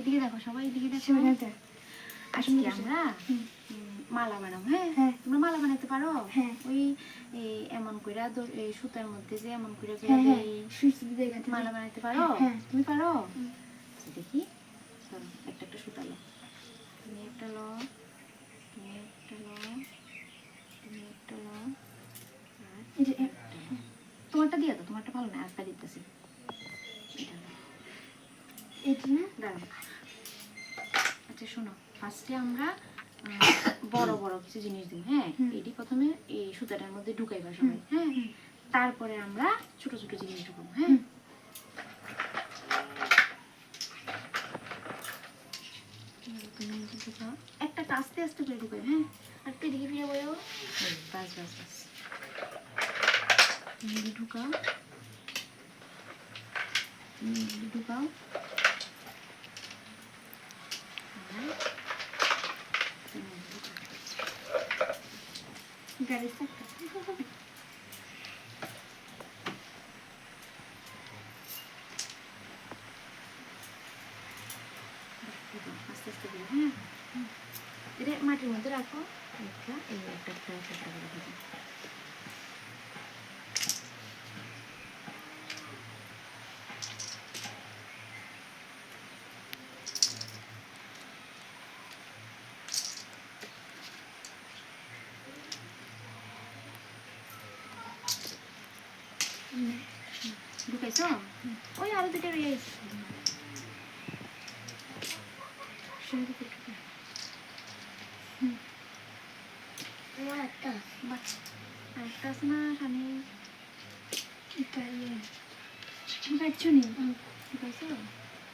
এদিকে দেখো, সবাই এদিকে দেখো। আজকে আমরা মালা বানাবো। হ্যাঁ, তোমরা মালা বানাতে পারো? ওই এমন করে এই সুতার মধ্যে যে এমন করে মালা বানাতে পারো? তুমি পারো? দেখি, চলো একটা একটা সুতা লো। তুমি একটা লো, তুমি একটা লো, তুমি একটা লো, তোমারটা দিয়ে তো, তোমারটা ভালো না, একটা দিতেছি। আচ্ছা শোনো, ফার্স্টে আমরা বড় বড় কিছু জিনিস দিই। হ্যাঁ, এটি প্রথমে এই সুতাটার মধ্যে ঢুকাইবা সবাই। হ্যাঁ, তারপরে আমরা ছোট ছোট জিনিস ঢুকাবো। হ্যাঁ, একটা আস্তে আস্তে করে ঢুকাই। হ্যাঁ, আর তো এদিকে ফিরে বলো। বাস বাস বাস, ঢুকাও ঢুকাও। গাড়ি আস্তে আস্তে দিও। হ্যাঁ, এটা মাটির মধ্যে রাখো। একটা এই একটা একটা একটা করে দিও। ঢুকাইছ? ওই আরো দুটো রয়ে গেছে। আরেকটা আছে না সামনে? ঢুকাইছো নি? ঢুকাইছ?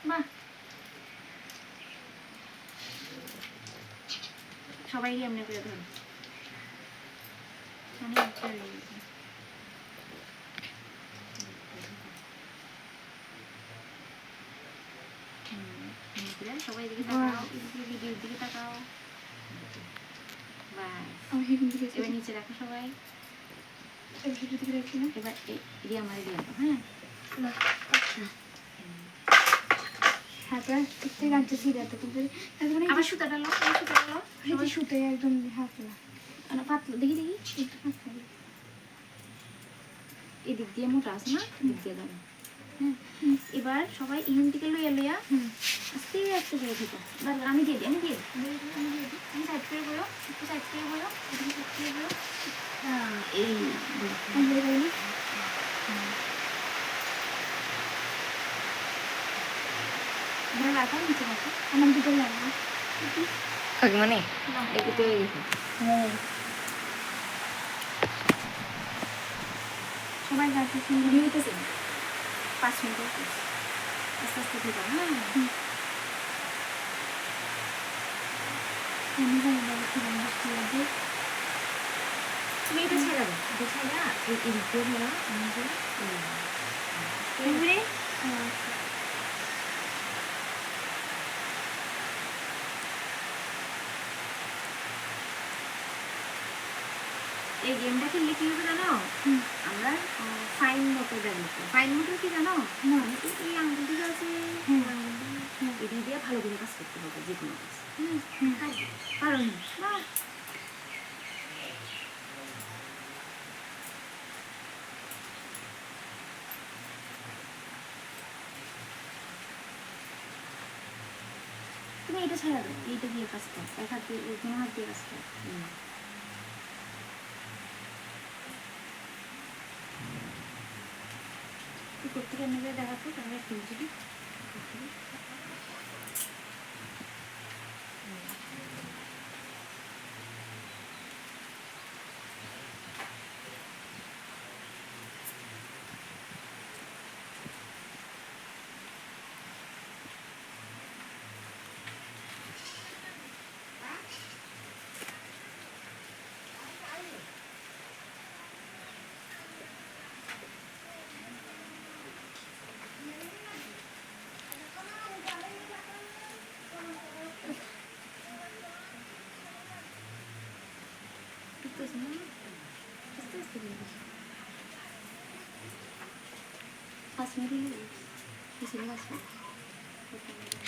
বাহ, সবাই এমনি করে ধরো। সামনে একটা রয়ে গেছে। সবাই এদিকে তাকাও, ভিডিওর দিকে তাকাও। এবার নিচে রাখো সবাই। এবার এদিকে আমার এদিকে রাখো। হ্যাঁ, আবার সুতাটা লো, সুতাটা লো। সুতো একদম পাতলা, দেখি দেখি একটু পাতলা। এদিক দিয়ে মোটা আছে না, এদিক দিয়ে ধরো। হ্যাঁ, এবার সবাই ইহান থেকে লইয়া লইয়া আস্তে আস্তে করে ঢুকো। আমি দিয়ে দিই, আমি দিয়ে দিই, আমি সাইড করে বলো, একটু সাইড করে বলো, এদিকে সাইড করে বলো। এই ধরে রাখো, নিচে রাখো। আমার দুটো লাগবে মানে এগুলো হয়ে গেছে। হ্যাঁ, সবাই যাচ্ছে, সুন্দর হইতেছে। 5 মিনিট আস্তে আস্তে ঢুকা। হ্যাঁ, তুমি এটা ছেড়ে দাও, এটা ছেড়ে এই দিকে ধরো। এই গেমটা খেললে কি হবে জানো? আমরা ফাইন মোটর ব্যবহার করি। ফাইন মোটর কি জানো? এই আঙুলটিকে আছে, এটা দিয়ে ভালো করে কাজ করতে হবে, যে কোনো কাজ। পারো না? তুমি এটা ছাড়া দাও, এইটা দিয়ে কাজ করো, এক হাত দিয়ে, কোনো হাত দিয়ে কাজ করো। করতে কেন দেখাতো, তাহলে ফিউজিটি Pas middle,